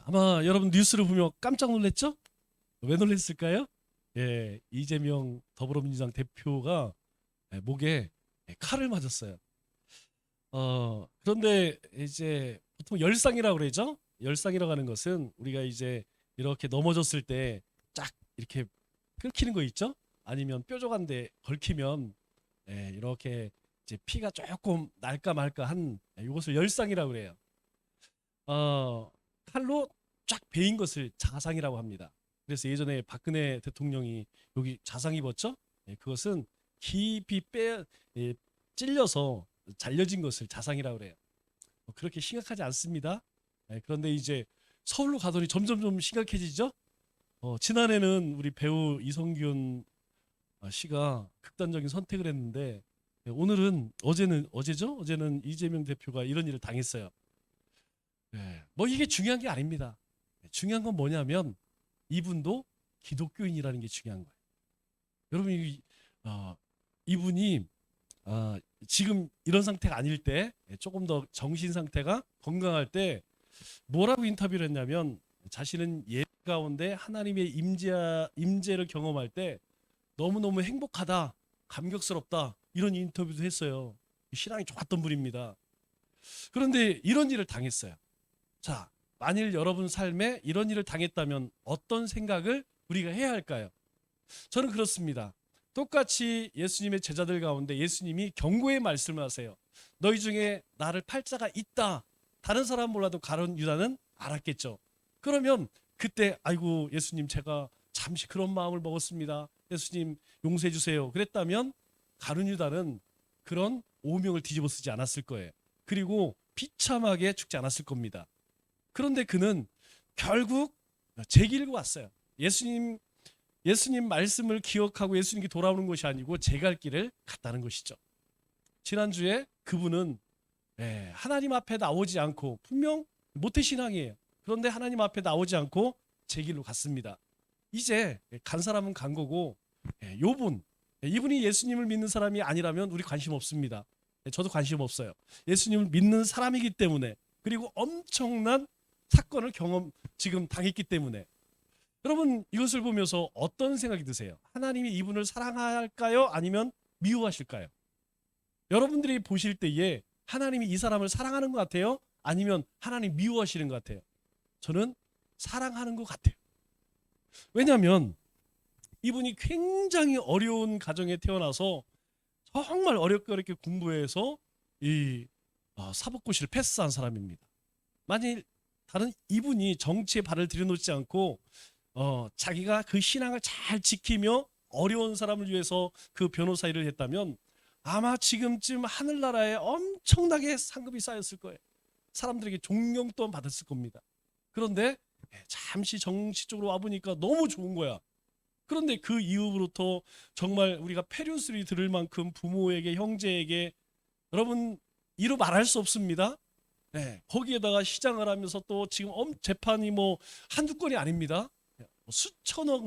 아마 여러분 뉴스를 보며 깜짝 놀랐죠? 왜 놀랐을까요? 이재명 더불어민주당 대표가 목에 칼을 맞았어요. 그런데 이제 보통 열상이라고 그러죠? 열상이라고 하는 것은 우리가 이제 이렇게 넘어졌을 때 쫙 이렇게 끊기는 거 있죠? 아니면 뾰족한데 걸키면 이렇게 이제 피가 조금 날까 말까 한 이것을 열상이라고 그래요. 어, 칼로 쫙 베인 것을 자상이라고 합니다. 그래서 예전에 박근혜 대통령이 여기 자상 입었죠? 그것은 깊이 예, 찔려서 잘려진 것을 자상이라고 그래요. 그렇게 심각하지 않습니다. 그런데 이제 서울로 가더니 점점 좀 심각해지죠? 지난해는 우리 배우 이성균 씨가 극단적인 선택을 했는데 오늘은 어제죠? 어제는 이재명 대표가 이런 일을 당했어요. 뭐 이게 중요한 게 아닙니다. 중요한 건 뭐냐면 이분도 기독교인이라는 게 중요한 거예요. 여러분 이분이 지금 이런 상태가 아닐 때 조금 더 정신 상태가 건강할 때 뭐라고 인터뷰를 했냐면 자신은 예배 가운데 하나님의 임재를 경험할 때 너무너무 행복하다, 감격스럽다 이런 인터뷰도 했어요. 신앙이 좋았던 분입니다. 그런데 이런 일을 당했어요. 자, 만일 여러분 삶에 이런 일을 당했다면 어떤 생각을 우리가 해야 할까요? 저는 그렇습니다. 똑같이 예수님의 제자들 가운데 예수님이 경고의 말씀을 하세요. 너희 중에 나를 팔자가 있다. 다른 사람 몰라도 가룟 유다는 알았겠죠. 그러면 그때 아이고 예수님 제가 잠시 그런 마음을 먹었습니다. 예수님 용서해 주세요. 그랬다면 가룟 유다는 그런 오명을 뒤집어 쓰지 않았을 거예요. 그리고 비참하게 죽지 않았을 겁니다. 그런데 그는 결국 제 길고 왔어요. 예수님 말씀을 기억하고 예수님께 돌아오는 것이 아니고 제 갈 길을 갔다는 것이죠. 지난주에 그분은 하나님 앞에 나오지 않고 분명 모태신앙이에요. 그런데 하나님 앞에 나오지 않고 제 길로 갔습니다. 이제 간 사람은 간 거고 이분이 예수님을 믿는 사람이 아니라면 우리 관심 없습니다. 저도 관심 없어요. 예수님을 믿는 사람이기 때문에 그리고 엄청난 사건을 지금 당했기 때문에 여러분 이것을 보면서 어떤 생각이 드세요? 하나님이 이분을 사랑할까요? 아니면 미워하실까요? 여러분들이 보실 때에 하나님이 이 사람을 사랑하는 것 같아요? 아니면 하나님 미워하시는 것 같아요? 저는 사랑하는 것 같아요. 왜냐하면 이분이 굉장히 어려운 가정에 태어나서 정말 어렵게 공부해서 이 사법고시를 패스한 사람입니다. 만일 다른 이분이 정치에 발을 들여놓지 않고 자기가 그 신앙을 잘 지키며 어려운 사람을 위해서 그 변호사 일을 했다면 아마 지금쯤 하늘나라에 엄청나게 상급이 쌓였을 거예요. 사람들에게 존경 또한 받았을 겁니다. 그런데 잠시 정치적으로 와보니까 너무 좋은 거야. 그런데 그 이후부터 정말 우리가 페류스리 들을 만큼 부모에게 형제에게 여러분 이루 말할 수 없습니다. 거기에다가 시장을 하면서 또 지금 재판이 뭐 한두 건이 아닙니다. 수천억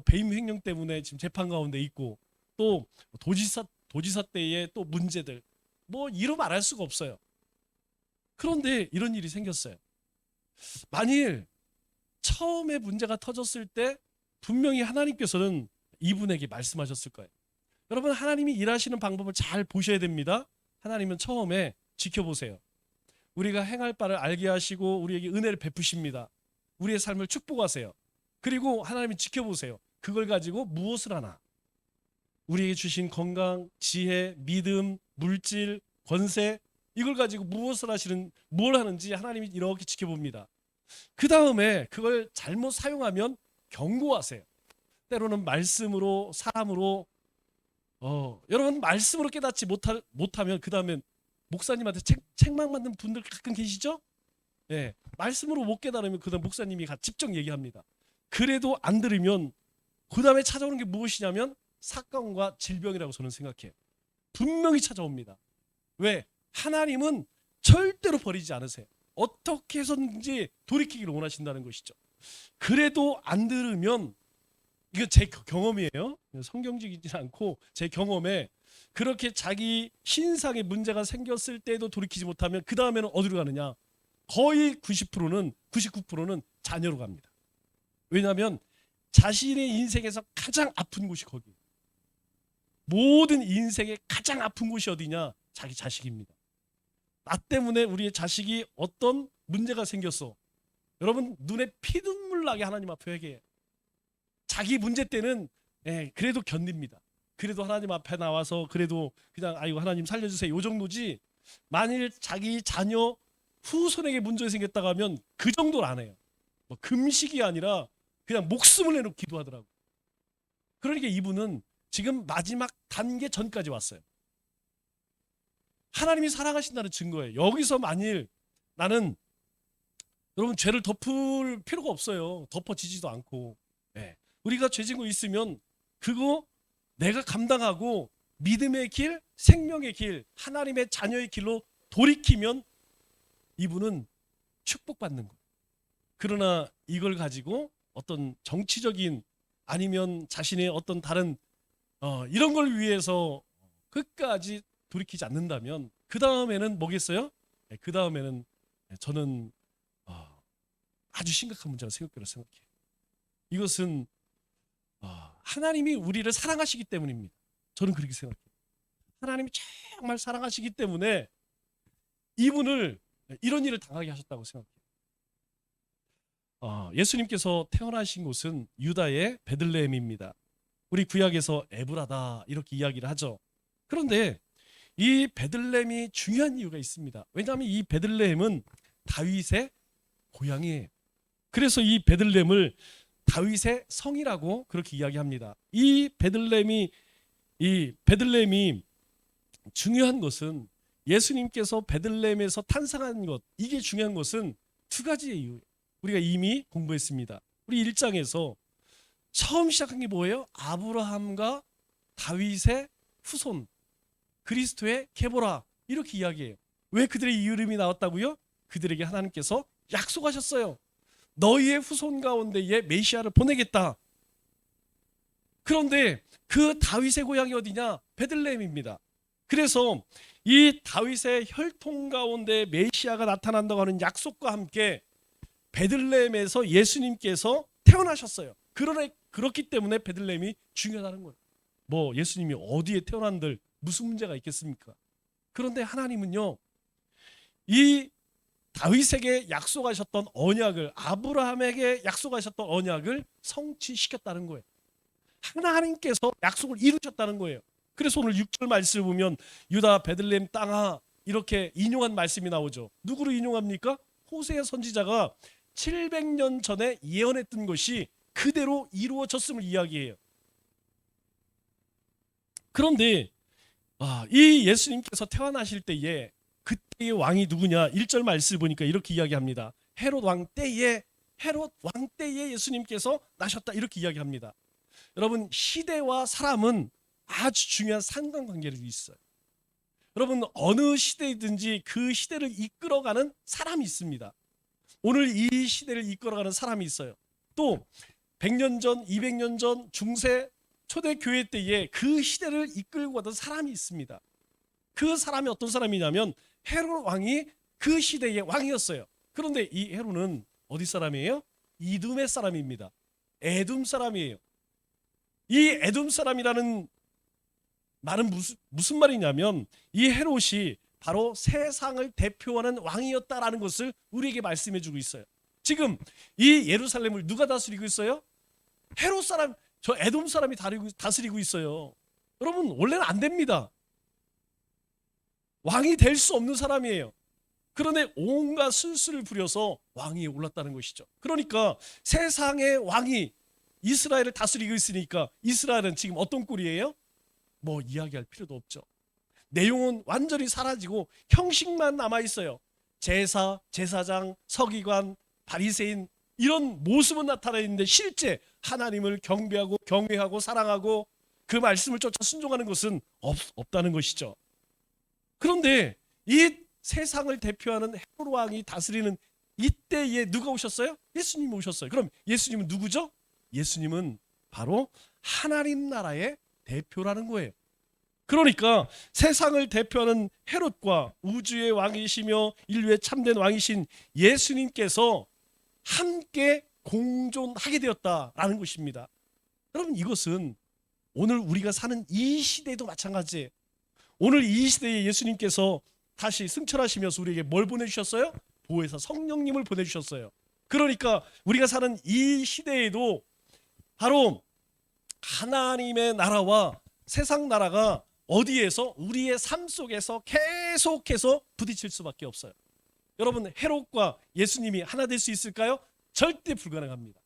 배임 횡령 때문에 지금 재판 가운데 있고 또 도지사 때의 또 문제들 뭐 이루 말할 수가 없어요. 그런데 이런 일이 생겼어요. 만일 처음에 문제가 터졌을 때 분명히 하나님께서는 이분에게 말씀하셨을 거예요. 여러분 하나님이 일하시는 방법을 잘 보셔야 됩니다. 하나님은 처음에 지켜보세요. 우리가 행할 바를 알게 하시고 우리에게 은혜를 베푸십니다. 우리의 삶을 축복하세요. 그리고 하나님이 지켜보세요. 그걸 가지고 무엇을 하나? 우리에게 주신 건강, 지혜, 믿음, 물질, 권세 이걸 가지고 뭘 하는지 하나님이 이렇게 지켜봅니다. 그 다음에 그걸 잘못 사용하면 경고하세요. 때로는 말씀으로 사람으로 여러분 말씀으로 깨닫지 못하면 그 다음에 목사님한테 책망 받는 분들 가끔 계시죠? 말씀으로 못 깨달으면 그 다음 목사님이 직접 얘기합니다. 그래도 안 들으면 그 다음에 찾아오는 게 무엇이냐면 사건과 질병이라고 저는 생각해요. 분명히 찾아옵니다. 왜? 하나님은 절대로 버리지 않으세요. 어떻게 해서든지 돌이키기를 원하신다는 것이죠. 그래도 안 들으면 이거 제 경험이에요. 성경적이지 않고 제 경험에 그렇게 자기 신상에 문제가 생겼을 때도 돌이키지 못하면 그 다음에는 어디로 가느냐? 거의 90%는 99%는 자녀로 갑니다. 왜냐하면 자신의 인생에서 가장 아픈 곳이 거기예요. 모든 인생의 가장 아픈 곳이 어디냐? 자기 자식입니다. 나 때문에 우리의 자식이 어떤 문제가 생겼어. 여러분 눈에 피눈물 나게 하나님 앞에 회개해. 자기 문제 때는 그래도 견딥니다. 그래도 하나님 앞에 나와서 그래도 그냥 아이고 하나님 살려주세요 요 정도지, 만일 자기 자녀 후손에게 문제가 생겼다고 하면 그 정도는 안 해요. 뭐 금식이 아니라 그냥 목숨을 내놓고 기도하더라고요. 그러니까 이분은 지금 마지막 단계 전까지 왔어요. 하나님이 사랑하신다는 증거예요. 여기서 만일 나는, 여러분 죄를 덮을 필요가 없어요. 덮어지지도 않고. 우리가 죄 짓고 있으면 그거 내가 감당하고 믿음의 길, 생명의 길, 하나님의 자녀의 길로 돌이키면 이분은 축복받는 거예요. 그러나 이걸 가지고 어떤 정치적인 아니면 자신의 어떤 다른 이런 걸 위해서 끝까지 돌이키지 않는다면 그 다음에는 뭐겠어요? 그 다음에는 저는 아주 심각한 문제가 생길 거라고 생각해요. 이것은 하나님이 우리를 사랑하시기 때문입니다. 저는 그렇게 생각해요. 하나님이 정말 사랑하시기 때문에 이분을 이런 일을 당하게 하셨다고 생각해요. 예수님께서 태어나신 곳은 유다의 베들레헴입니다. 우리 구약에서 에브라다 이렇게 이야기를 하죠. 그런데 이 베들레헴이 중요한 이유가 있습니다. 왜냐하면 이 베들레헴은 다윗의 고향이에요. 그래서 이 베들레헴을 다윗의 성이라고 그렇게 이야기합니다. 이 베들레헴이 중요한 것은 예수님께서 베들레헴에서 탄생한 것, 이게 중요한 것은 두 가지의 이유예요. 우리가 이미 공부했습니다. 우리 1장에서 처음 시작한 게 뭐예요? 아브라함과 다윗의 후손, 그리스도의 계보라, 이렇게 이야기해요. 왜 그들의 이름이 나왔다고요? 그들에게 하나님께서 약속하셨어요. 너희의 후손 가운데에 메시아를 보내겠다. 그런데 그 다윗의 고향이 어디냐? 베들레헴입니다. 그래서 이 다윗의 혈통 가운데 메시아가 나타난다고 하는 약속과 함께 베들레헴에서 예수님께서 태어나셨어요. 그렇기 때문에 베들레헴이 중요하다는 거예요. 뭐 예수님이 어디에 태어난들 무슨 문제가 있겠습니까? 그런데 하나님은요, 이 다윗에게 약속하셨던 언약을, 아브라함에게 약속하셨던 언약을 성취시켰다는 거예요. 하나님께서 약속을 이루셨다는 거예요. 그래서 오늘 6절 말씀을 보면 유다 베들레헴 땅아 이렇게 인용한 말씀이 나오죠. 누구를 인용합니까? 호세아 선지자가 700년 전에 예언했던 것이 그대로 이루어졌음을 이야기해요. 그런데 이 예수님께서 태어나실 때에 그때의 왕이 누구냐? 1절 말씀을 보니까 이렇게 이야기합니다. 헤롯 왕 때에 예수님께서 나셨다, 이렇게 이야기합니다. 여러분, 시대와 사람은 아주 중요한 상관관계를 있어요. 여러분, 어느 시대이든지 그 시대를 이끌어가는 사람이 있습니다. 오늘 이 시대를 이끌어가는 사람이 있어요. 또 100년 전, 200년 전 중세 초대교회 때에 그 시대를 이끌고 가던 사람이 있습니다. 그 사람이 어떤 사람이냐면 헤롯 왕이 그 시대의 왕이었어요. 그런데 이 헤롯은 어디 사람이에요? 이둠의 사람입니다. 에돔 사람이에요. 이 에돔 사람이라는 말은 무슨 말이냐면 이 헤롯이 바로 세상을 대표하는 왕이었다라는 것을 우리에게 말씀해 주고 있어요. 지금 이 예루살렘을 누가 다스리고 있어요? 헤롯 사람, 저 에돔 사람이 다스리고 있어요. 여러분, 원래는 안 됩니다. 왕이 될 수 없는 사람이에요. 그런데 온갖 술수를 부려서 왕위에 올랐다는 것이죠. 그러니까 세상의 왕이 이스라엘을 다스리고 있으니까 이스라엘은 지금 어떤 꼴이에요? 뭐 이야기할 필요도 없죠. 내용은 완전히 사라지고 형식만 남아있어요. 제사, 제사장, 서기관, 바리새인, 이런 모습은 나타나 있는데 실제 하나님을 경배하고 경외하고 사랑하고 그 말씀을 쫓아 순종하는 것은 없다는 것이죠. 그런데 이 세상을 대표하는 헤롯 왕이 다스리는 이때에 누가 오셨어요? 예수님이 오셨어요. 그럼 예수님은 누구죠? 예수님은 바로 하나님 나라의 대표라는 거예요. 그러니까 세상을 대표하는 헤롯과 우주의 왕이시며 인류의 참된 왕이신 예수님께서 함께 공존하게 되었다라는 것입니다. 여러분, 이것은 오늘 우리가 사는 이 시대에도 마찬가지예요. 오늘 이 시대에 예수님께서 다시 승천하시면서 우리에게 뭘 보내주셨어요? 보혜사 성령님을 보내주셨어요. 그러니까 우리가 사는 이 시대에도 바로 하나님의 나라와 세상 나라가 어디에서? 우리의 삶 속에서 계속해서 부딪힐 수밖에 없어요. 여러분, 헤롯과 예수님이 하나 될 수 있을까요? 절대 불가능합니다.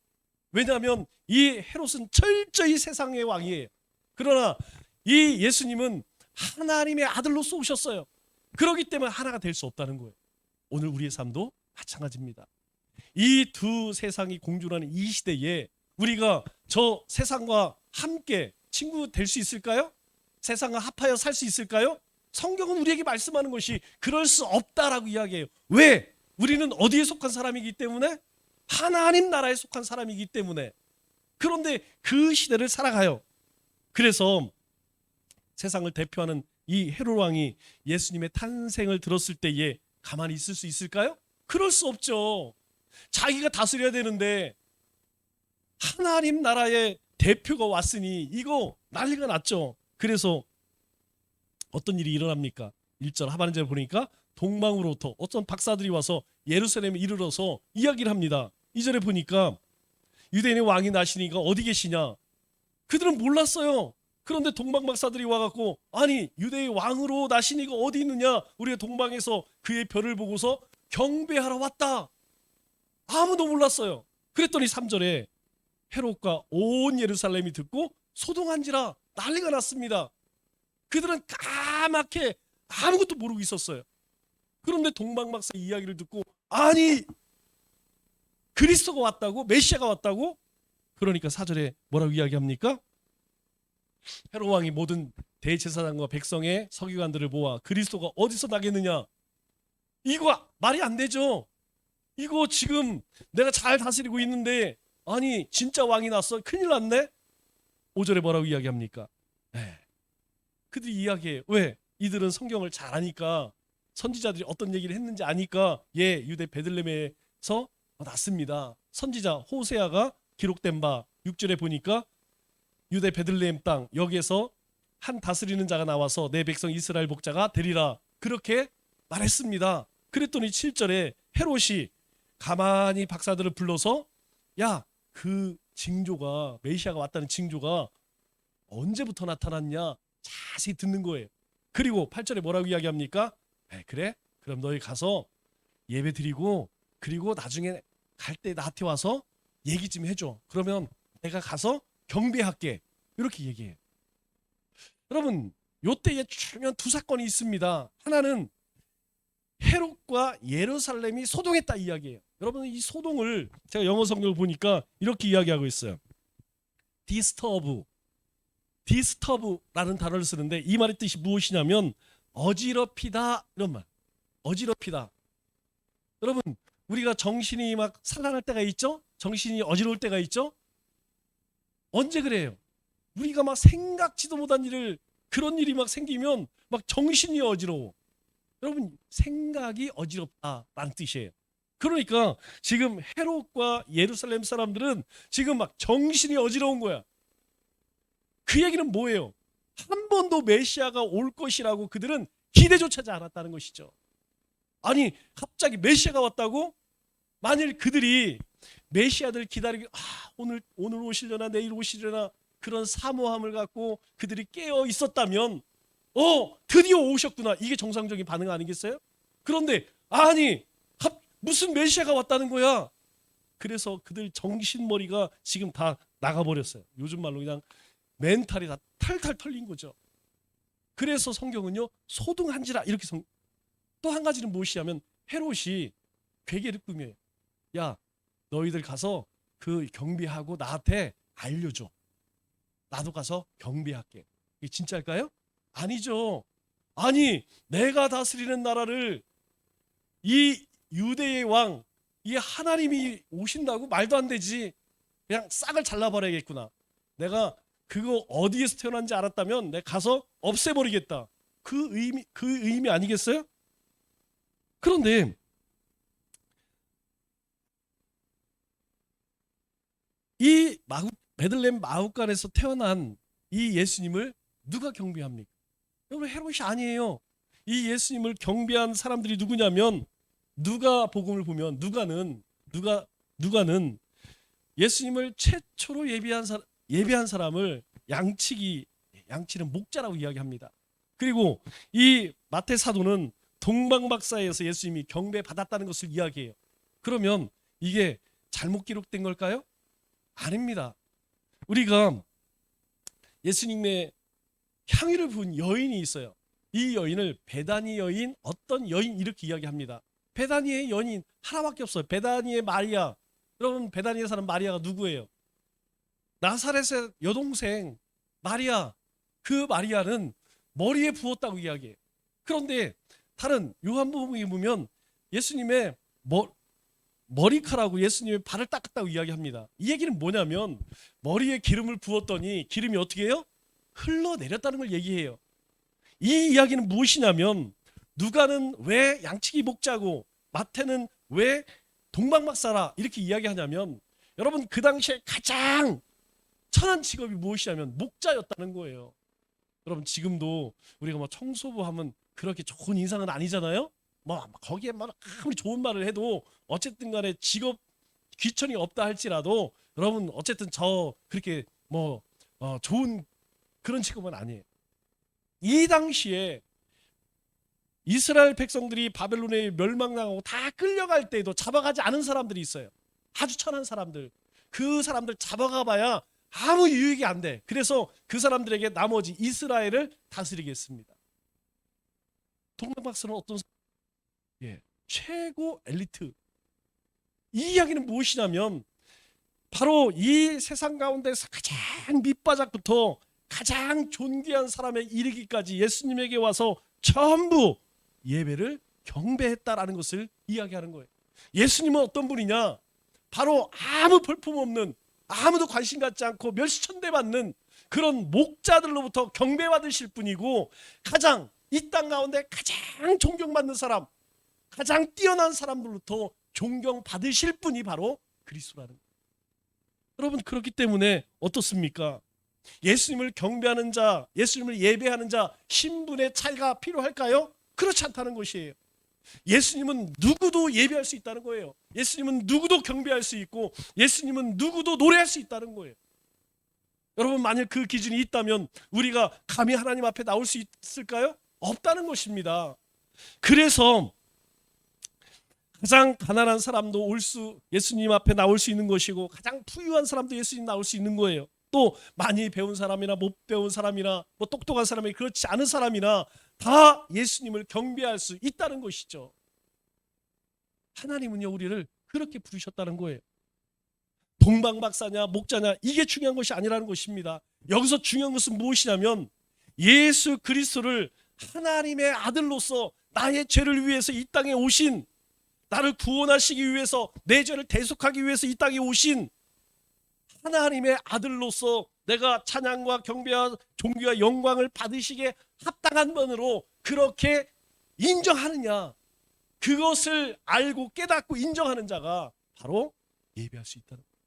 왜냐하면 이 헤롯은 철저히 세상의 왕이에요. 그러나 이 예수님은 하나님의 아들로서 오셨어요. 그렇기 때문에 하나가 될 수 없다는 거예요. 오늘 우리의 삶도 마찬가지입니다. 이 두 세상이 공존하는 이 시대에 우리가 저 세상과 함께 친구 될 수 있을까요? 세상과 합하여 살 수 있을까요? 성경은 우리에게 말씀하는 것이 그럴 수 없다라고 이야기해요. 왜? 우리는 어디에 속한 사람이기 때문에? 하나님 나라에 속한 사람이기 때문에. 그런데 그 시대를 살아가요. 그래서 세상을 대표하는 이 헤롯 왕이 예수님의 탄생을 들었을 때에 가만히 있을 수 있을까요? 그럴 수 없죠. 자기가 다스려야 되는데 하나님 나라의 대표가 왔으니 이거 난리가 났죠. 그래서 어떤 일이 일어납니까? 1절 하반절에 보니까 동방으로부터 어떤 박사들이 와서 예루살렘에 이르러서 이야기를 합니다. 2절에 보니까 유대인의 왕이 나시니가 어디 계시냐? 그들은 몰랐어요. 그런데 동방 박사들이 와갖고 아니 유대의 왕으로 나시니가 어디 있느냐? 우리가 동방에서 그의 별을 보고서 경배하러 왔다. 아무도 몰랐어요. 그랬더니 3절에 헤롯과 온 예루살렘이 듣고 소동한지라 난리가 났습니다. 그들은 까맣게 아무것도 모르고 있었어요. 그런데 동방 박사 이야기를 듣고 아니 그리스도가 왔다고? 메시아가 왔다고? 그러니까 4절에 뭐라고 이야기합니까? 헤롯 왕이 모든 대제사장과 백성의 서기관들을 모아 그리스도가 어디서 나겠느냐? 이거 말이 안 되죠. 이거 지금 내가 잘 다스리고 있는데 아니 진짜 왕이 났어? 큰일 났네? 5절에 뭐라고 이야기합니까? 그들이 이야기해요. 왜? 이들은 성경을 잘 아니까 선지자들이 어떤 얘기를 했는지 아니까 유대 베들레헴에서 났습니다. 선지자 호세아가 기록된 바 6절에 보니까 유대 베들레헴 땅 여기에서 한 다스리는 자가 나와서 내 백성 이스라엘 복자가 되리라 그렇게 말했습니다. 그랬더니 7절에 헤롯이 가만히 박사들을 불러서 야, 그 징조가 메시아가 왔다는 징조가 언제부터 나타났냐 자세히 듣는 거예요. 그리고 8절에 뭐라고 이야기합니까? 그래? 그럼 너희 가서 예배 드리고 그리고 나중에 갈 때 나한테 와서 얘기 좀 해줘. 그러면 내가 가서 경배할게. 이렇게 얘기해요. 여러분, 요때에 중요한 두 사건이 있습니다. 하나는 헤롯과 예루살렘이 소동했다 이야기예요. 여러분, 이 소동을 제가 영어 성경을 보니까 이렇게 이야기하고 있어요. 디스터브라는 단어를 쓰는데 이 말의 뜻이 무엇이냐면 어지럽히다 이런 말. 어지럽히다. 여러분, 우리가 정신이 막 산란할 때가 있죠? 정신이 어지러울 때가 있죠? 언제 그래요? 우리가 막 생각지도 못한 일을 그런 일이 막 생기면 막 정신이 어지러워. 여러분, 생각이 어지럽다라는 뜻이에요. 그러니까 지금 헤롯과 예루살렘 사람들은 지금 막 정신이 어지러운 거야. 그 얘기는 뭐예요? 한 번도 메시아가 올 것이라고 그들은 기대조차 하지 않았다는 것이죠. 아니 갑자기 메시아가 왔다고? 만일 그들이 메시아들 기다리고 오늘 오시려나 내일 오시려나 그런 사모함을 갖고 그들이 깨어 있었다면 드디어 오셨구나 이게 정상적인 반응 아니겠어요? 그런데 아니 무슨 메시아가 왔다는 거야. 그래서 그들 정신머리가 지금 다 나가버렸어요. 요즘 말로 그냥 멘탈이 다 탈탈 털린 거죠. 그래서 성경은요 소동한지라 이렇게 또 한 가지는 무엇이냐면 헤롯이 괴계를 꾸며요. 야 너희들 가서 그 경비하고 나한테 알려줘. 나도 가서 경비할게. 이게 진짜일까요? 아니죠. 아니 내가 다스리는 나라를 이 유대의 왕 이 하나님이 오신다고? 말도 안 되지. 그냥 싹을 잘라버려야겠구나. 내가 그거 어디에서 태어난지 알았다면 내가 가서 없애버리겠다. 그 의미 아니겠어요? 그런데 이 베들레헴 마후간에서 태어난 이 예수님을 누가 경배합니까? 여러분, 헤롯이 아니에요. 이 예수님을 경배한 사람들이 누구냐면, 누가 복음을 보면 누가는 예수님을 최초로 예배한 사람을 양치는 목자라고 이야기합니다. 그리고 이 마태 사도는 동방박사에서 예수님이 경배받았다는 것을 이야기해요. 그러면 이게 잘못 기록된 걸까요? 아닙니다. 우리가 예수님의 향유를 부은 여인이 있어요. 이 여인을 베다니 여인, 어떤 여인 이렇게 이야기합니다. 베다니의 여인 하나밖에 없어요. 베다니의 마리아. 여러분, 베다니에 사는 마리아가 누구예요? 나사렛의 여동생 마리아. 그 마리아는 머리에 부었다고 이야기해요. 그런데 다른 요한복음에 보면 예수님의 머리카락으로 예수님의 발을 닦았다고 이야기합니다. 이 얘기는 뭐냐면, 머리에 기름을 부었더니 기름이 어떻게 해요? 흘러내렸다는 걸 얘기해요. 이 이야기는 무엇이냐면, 누가는 왜 양치기 목자고 마태는 왜 동방박사라 이렇게 이야기하냐면, 여러분, 그 당시에 가장 천한 직업이 무엇이냐면 목자였다는 거예요. 여러분, 지금도 우리가 뭐 청소부 하면 그렇게 좋은 인상은 아니잖아요. 뭐 거기에 아무리 좋은 말을 해도 어쨌든 간에 직업 귀천이 없다 할지라도, 여러분, 어쨌든 그렇게 좋은 그런 직업은 아니에요. 이 당시에 이스라엘 백성들이 바벨론에 멸망당하고 다 끌려갈 때에도 잡아가지 않은 사람들이 있어요. 아주 천한 사람들. 그 사람들 잡아가 봐야 아무 유익이 안 돼. 그래서 그 사람들에게 나머지 이스라엘을 다스리게 했습니다. 동방박사는 어떤 최고 엘리트. 이 이야기는 무엇이냐면, 바로 이 세상 가운데서 가장 밑바닥부터 가장 존귀한 사람에 이르기까지 예수님에게 와서 전부 예배를 경배했다라는 것을 이야기하는 거예요. 예수님은 어떤 분이냐? 바로 아무 볼품없는, 아무도 관심 갖지 않고 멸시천대 받는 그런 목자들로부터 경배받으실 분이고, 가장 이 땅 가운데 가장 존경받는 사람, 가장 뛰어난 사람들로부터 존경받으실 분이 바로 그리스도라는 거예요. 여러분, 그렇기 때문에 어떻습니까? 예수님을 경배하는 자, 예수님을 예배하는 자, 신분의 차이가 필요할까요? 그렇지 않다는 것이에요. 예수님은 누구도 예배할 수 있다는 거예요. 예수님은 누구도 경배할 수 있고, 예수님은 누구도 노래할 수 있다는 거예요. 여러분, 만약 그 기준이 있다면 우리가 감히 하나님 앞에 나올 수 있을까요? 없다는 것입니다. 그래서 가장 가난한 사람도 예수님 앞에 나올 수 있는 것이고, 가장 부유한 사람도 예수님 나올 수 있는 거예요. 또 많이 배운 사람이나 못 배운 사람이나 똑똑한 사람이 그렇지 않은 사람이나 다 예수님을 경배할 수 있다는 것이죠. 하나님은요, 우리를 그렇게 부르셨다는 거예요. 동방박사냐 목자냐 이게 중요한 것이 아니라는 것입니다. 여기서 중요한 것은 무엇이냐면, 예수 그리스도를 하나님의 아들로서 나의 죄를 위해서 이 땅에 오신, 나를 구원하시기 위해서, 내 죄를 대속하기 위해서 이 땅에 오신 하나님의 아들로서 내가 찬양과 경배와 존귀와 영광을 받으시기에 합당한 분으로 그렇게 인정하느냐, 그것을 알고 깨닫고 인정하는 자가 바로 예배할 수 있다는 거예요.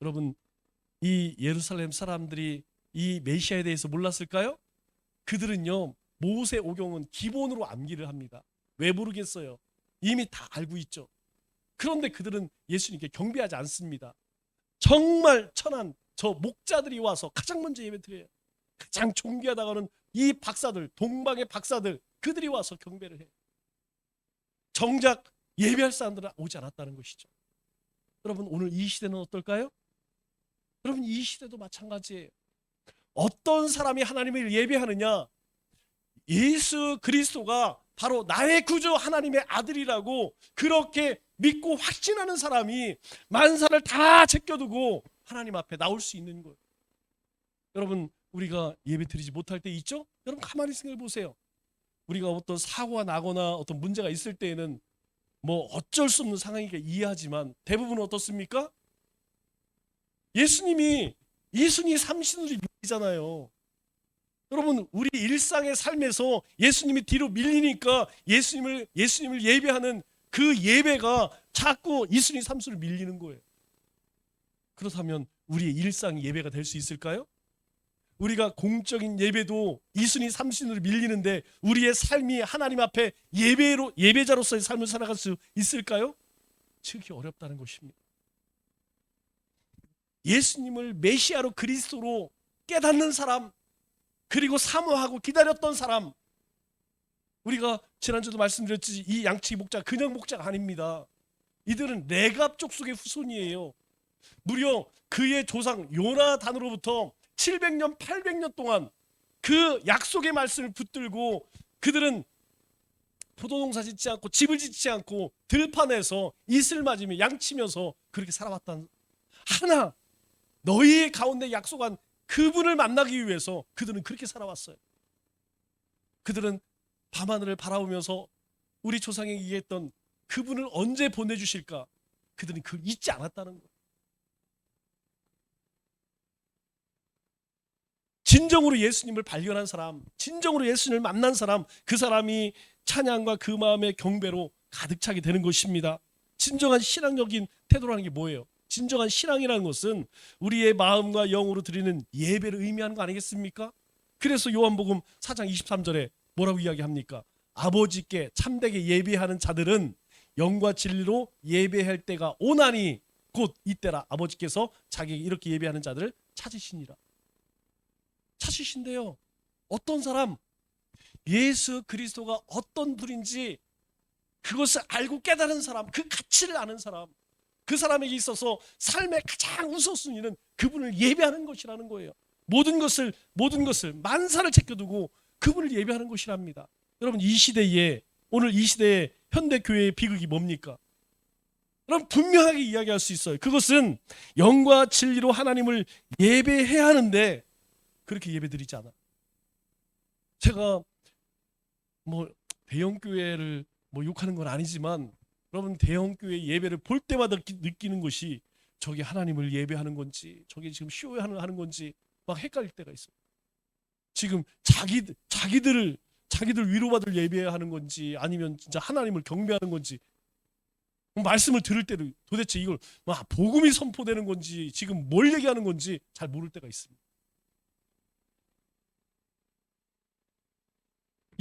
여러분, 이 예루살렘 사람들이 이 메시아에 대해서 몰랐을까요? 그들은요, 모세 오경은 기본으로 암기를 합니다. 왜 모르겠어요? 이미 다 알고 있죠. 그런데 그들은 예수님께 경배하지 않습니다. 정말 천한 저 목자들이 와서 가장 먼저 예배드려요. 가장 존귀하다고 하는 이 박사들, 동방의 박사들, 그들이 와서 경배를 해요. 정작 예배할 사람들은 오지 않았다는 것이죠. 여러분, 오늘 이 시대는 어떨까요? 여러분, 이 시대도 마찬가지예요. 어떤 사람이 하나님을 예배하느냐? 예수 그리스도가 바로 나의 구주 하나님의 아들이라고 그렇게 믿고 확신하는 사람이 만사를 다 제껴두고 하나님 앞에 나올 수 있는 거예요. 여러분, 우리가 예배 드리지 못할 때 있죠? 여러분, 가만히 생각해 보세요. 우리가 어떤 사고가 나거나 어떤 문제가 있을 때에는 어쩔 수 없는 상황이니까 이해하지만, 대부분은 어떻습니까? 예수님이 이순이 삼순으로 밀리잖아요. 여러분, 우리 일상의 삶에서 예수님이 뒤로 밀리니까 예수님을 예배하는 그 예배가 자꾸 이순이 삼순으로 밀리는 거예요. 그렇다면 우리의 일상 예배가 될 수 있을까요? 우리가 공적인 예배도 이순이 삼순으로 밀리는데 우리의 삶이 하나님 앞에 예배자로서의 삶을 살아갈 수 있을까요? 지극히 어렵다는 것입니다. 예수님을 메시아로 그리스도로 깨닫는 사람, 그리고 사모하고 기다렸던 사람, 우리가 지난주도 말씀드렸듯이 이 양치기 목자 그냥 목자가 아닙니다. 이들은 레갑 족속의 후손이에요. 무려 그의 조상 요나단으로부터 700년 800년 동안 그 약속의 말씀을 붙들고 그들은 포도농사 짓지 않고 집을 짓지 않고 들판에서 이슬 맞으며 양치면서 그렇게 살아왔다는, 하나 너희의 가운데 약속한 그분을 만나기 위해서 그들은 그렇게 살아왔어요. 그들은 밤하늘을 바라보면서 우리 조상에게 얘기했던 그분을 언제 보내주실까, 그들은 그걸 잊지 않았다는 거예요. 진정으로 예수님을 발견한 사람, 진정으로 예수님을 만난 사람, 그 사람이 찬양과 그 마음의 경배로 가득 차게 되는 것입니다. 진정한 신앙적인 태도라는 게 뭐예요? 진정한 신앙이라는 것은 우리의 마음과 영으로 드리는 예배를 의미하는 거 아니겠습니까? 그래서 요한복음 4장 23절에 뭐라고 이야기합니까? 아버지께 참되게 예배하는 자들은 영과 진리로 예배할 때가 오나니 곧 이때라. 아버지께서 자기에게 이렇게 예배하는 자들을 찾으시니라. 찾으신대요. 어떤 사람? 예수 그리스도가 어떤 분인지 그것을 알고 깨달은 사람, 그 가치를 아는 사람, 그 사람에게 있어서 삶의 가장 우선순위는 그분을 예배하는 것이라는 거예요. 모든 것을 만사를 제껴두고 그분을 예배하는 것이랍니다. 여러분, 이 시대에, 오늘 이 시대의 현대 교회의 비극이 뭡니까? 여러분, 분명하게 이야기할 수 있어요. 그것은 영과 진리로 하나님을 예배해야 하는데 그렇게 예배드리지 않아. 제가 대형 교회를 욕하는 건 아니지만, 여러분, 대형 교회 예배를 볼 때마다 느끼는 것이 저게 하나님을 예배하는 건지 저게 지금 쇼하는 건지 막 헷갈릴 때가 있어요. 지금 자기들 위로받을 예배하는 건지 아니면 진짜 하나님을 경배하는 건지, 말씀을 들을 때도 도대체 이걸 복음이 선포되는 건지 지금 뭘 얘기하는 건지 잘 모를 때가 있습니다.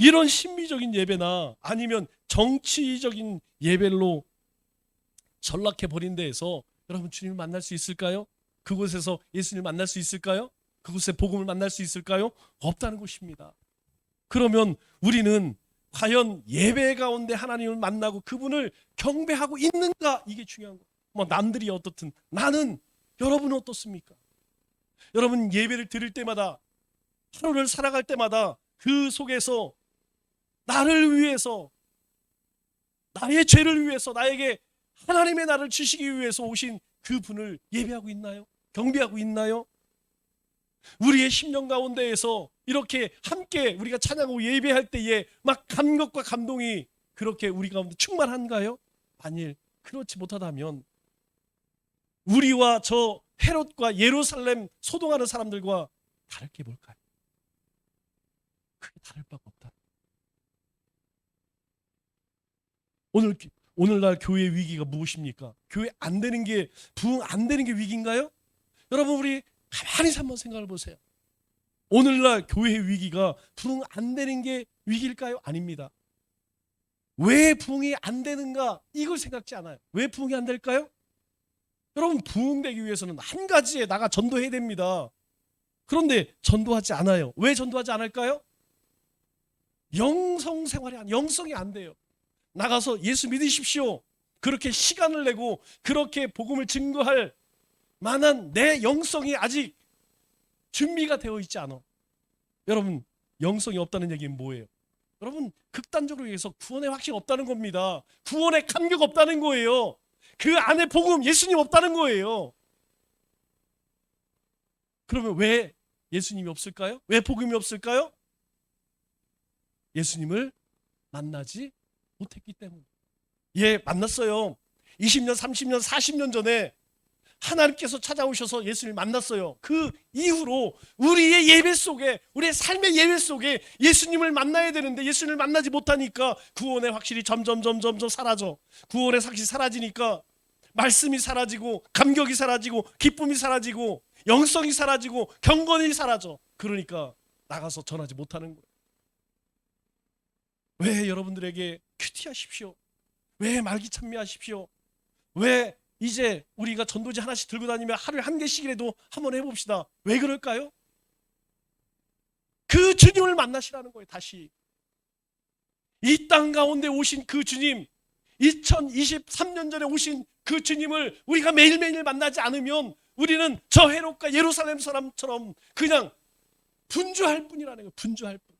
이런 신비적인 예배나 아니면 정치적인 예배로 전락해버린 데에서 여러분, 주님을 만날 수 있을까요? 그곳에서 예수님을 만날 수 있을까요? 그곳에 복음을 만날 수 있을까요? 없다는 것입니다. 그러면 우리는 과연 예배 가운데 하나님을 만나고 그분을 경배하고 있는가? 이게 중요한 거예요. 남들이 어떻든 나는, 여러분은 어떻습니까? 여러분, 예배를 드릴 때마다, 하루를 살아갈 때마다 그 속에서 나를 위해서, 나의 죄를 위해서, 나에게 하나님의 나를 주시기 위해서 오신 그분을 예배하고 있나요? 경배하고 있나요? 우리의 심령 가운데에서 이렇게 함께 우리가 찬양하고 예배할 때에 막 감격과 감동이 그렇게 우리 가운데 충만한가요? 만일 그렇지 못하다면 우리와 저 헤롯과 예루살렘 소동하는 사람들과 다를 게 뭘까요? 크게 다를 바가 없다. 오늘날 교회의 위기가 무엇입니까? 교회 안 되는 게, 부흥 안 되는 게 위기인가요? 여러분, 우리 가만히 한번 생각을 보세요. 오늘날 교회의 위기가 부흥 안 되는 게 위기일까요? 아닙니다. 왜 부흥이 안 되는가? 이걸 생각지 않아요. 왜 부흥이 안 될까요? 여러분, 부흥되기 위해서는 한 가지에 나가 전도해야 됩니다. 그런데 전도하지 않아요. 왜 전도하지 않을까요? 영성이 안 돼요. 나가서 예수 믿으십시오, 그렇게 시간을 내고 그렇게 복음을 증거할 만한 내 영성이 아직 준비가 되어 있지 않아. 여러분, 영성이 없다는 얘기는 뭐예요? 여러분, 극단적으로 얘기해서 구원의 확신 없다는 겁니다. 구원의 감격 없다는 거예요. 그 안에 복음, 예수님 없다는 거예요. 그러면 왜 예수님이 없을까요? 왜 복음이 없을까요? 예수님을 만나지 못했기 때문에. 예, 만났어요. 20년, 30년, 40년 전에 하나님께서 찾아오셔서 예수님을 만났어요. 그 이후로 우리의 예배 속에, 우리의 삶의 예배 속에 예수님을 만나야 되는데 예수님을 만나지 못하니까 구원의 확실히 점점 사라져. 구원의 확실히 사라지니까 말씀이 사라지고 감격이 사라지고 기쁨이 사라지고 영성이 사라지고 경건이 사라져. 그러니까 나가서 전하지 못하는 거예요. 왜 여러분들에게 큐티하십시오? 왜 말기찬미하십시오? 왜 이제 우리가 전도지 하나씩 들고 다니며 하루에 한 개씩이라도 한번 해봅시다. 왜 그럴까요? 그 주님을 만나시라는 거예요. 다시 이 땅 가운데 오신 그 주님, 2023년 전에 오신 그 주님을 우리가 매일매일 만나지 않으면 우리는 저 헤롯과 예루살렘 사람처럼 그냥 분주할 뿐이라는 거예요. 분주할 뿐.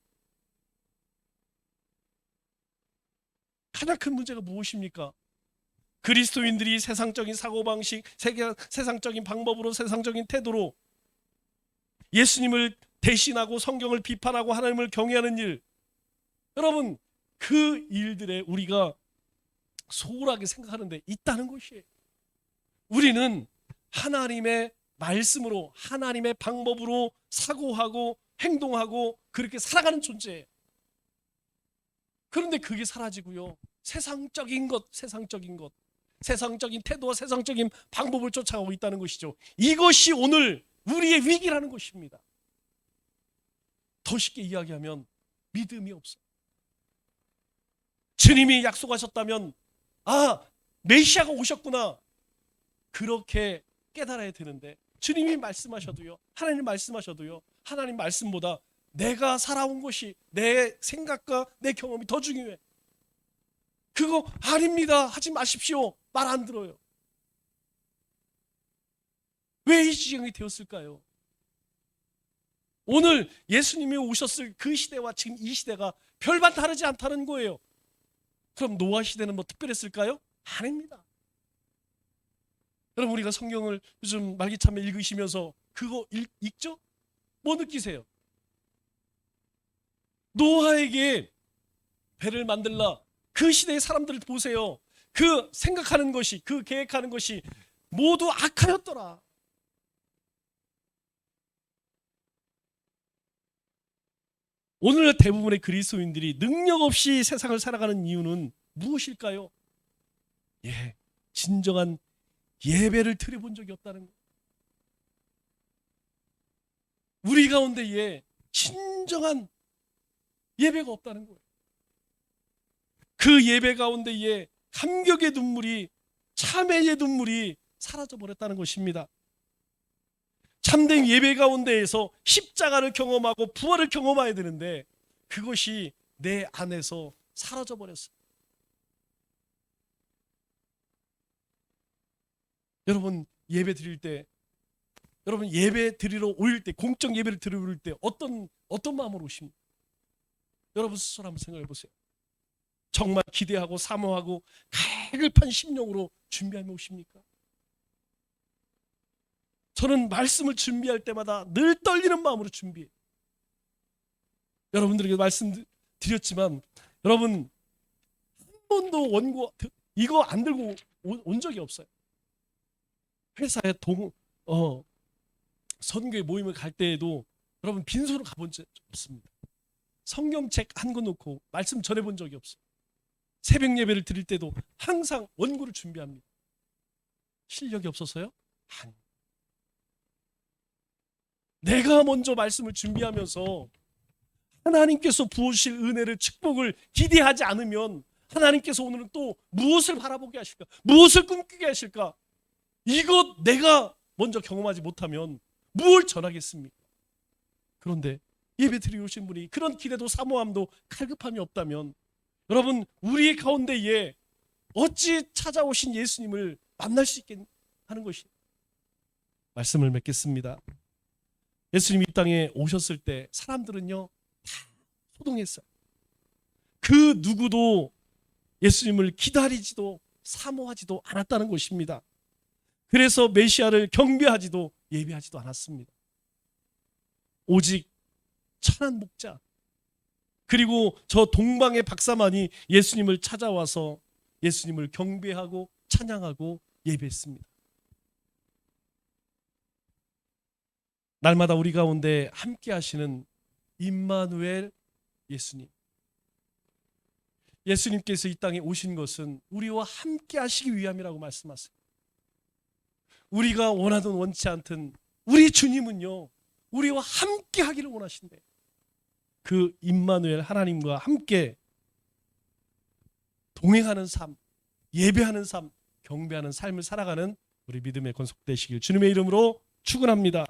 가장 큰 문제가 무엇입니까? 그리스도인들이 세상적인 사고방식, 세상적인 방법으로, 세상적인 태도로 예수님을 대신하고 성경을 비판하고 하나님을 경외하는 일, 여러분 그 일들에 우리가 소홀하게 생각하는데 있다는 것이에요. 우리는 하나님의 말씀으로, 하나님의 방법으로 사고하고 행동하고 그렇게 살아가는 존재예요. 그런데 그게 사라지고요, 세상적인 것, 세상적인 태도와 세상적인 방법을 쫓아가고 있다는 것이죠. 이것이 오늘 우리의 위기라는 것입니다. 더 쉽게 이야기하면 믿음이 없어. 주님이 약속하셨다면 메시아가 오셨구나, 그렇게 깨달아야 되는데 주님이 말씀하셔도요, 하나님 말씀하셔도요, 하나님 말씀보다 내가 살아온 것이, 내 생각과 내 경험이 더 중요해. 그거 아닙니다, 하지 마십시오, 말 안 들어요. 왜 이 지경이 되었을까요? 오늘 예수님이 오셨을 그 시대와 지금 이 시대가 별반 다르지 않다는 거예요. 그럼 노아 시대는 뭐 특별했을까요? 아닙니다. 여러분 우리가 성경을 요즘 말기참에 읽으시면서 그거 읽죠? 뭐 느끼세요? 노아에게 배를 만들라, 그 시대의 사람들을 보세요. 그 생각하는 것이, 그 계획하는 것이 모두 악하였더라. 오늘 대부분의 그리스도인들이 능력 없이 세상을 살아가는 이유는 무엇일까요? 진정한 예배를 드려본 적이 없다는 거예요. 우리 가운데 진정한 예배가 없다는 거예요. 그 예배 가운데에 감격의 눈물이, 참회의 눈물이 사라져 버렸다는 것입니다. 참된 예배 가운데에서 십자가를 경험하고 부활을 경험해야 되는데 그것이 내 안에서 사라져 버렸어요. 여러분 예배 드릴 때, 여러분 예배 드리러 올 때, 공적 예배를 드리러 올 때 어떤 마음으로 오십니까? 여러분 스스로 한번 생각해 보세요. 정말 기대하고 사모하고 갈급한 심령으로 준비하며 오십니까? 저는 말씀을 준비할 때마다 늘 떨리는 마음으로 준비해요. 여러분들에게 말씀드렸지만 여러분 한 번도 원고 이거 안 들고 온 적이 없어요. 회사에 선교회 모임을 갈 때에도 여러분 빈손으로 가본 적 없습니다. 성경책 한 권 놓고 말씀 전해본 적이 없어요. 새벽 예배를 드릴 때도 항상 원고를 준비합니다. 실력이 없어서요? 아니. 내가 먼저 말씀을 준비하면서 하나님께서 부으실 은혜를, 축복을 기대하지 않으면 하나님께서 오늘은 또 무엇을 바라보게 하실까? 무엇을 꿈꾸게 하실까? 이것 내가 먼저 경험하지 못하면 무엇을 전하겠습니까? 그런데 예배 드리러 오신 분이 그런 기대도 사모함도 갈급함이 없다면 여러분 우리 가운데에 어찌 찾아오신 예수님을 만날 수 있겠 하는 것이, 말씀을 맺겠습니다. 예수님이 이 땅에 오셨을 때 사람들은요 다 소동했어요. 그 누구도 예수님을 기다리지도 사모하지도 않았다는 것입니다. 그래서 메시아를 경배하지도 예배하지도 않았습니다. 오직 천한 목자 그리고 저 동방의 박사만이 예수님을 찾아와서 예수님을 경배하고 찬양하고 예배했습니다. 날마다 우리 가운데 함께 하시는 임마누엘 예수님. 예수님께서 이 땅에 오신 것은 우리와 함께 하시기 위함이라고 말씀하세요. 우리가 원하든 원치 않든 우리 주님은요, 우리와 함께 하기를 원하신대. 그 임마누엘 하나님과 함께 동행하는 삶, 예배하는 삶, 경배하는 삶을 살아가는 우리 믿음의 권속되시길 주님의 이름으로 축원합니다.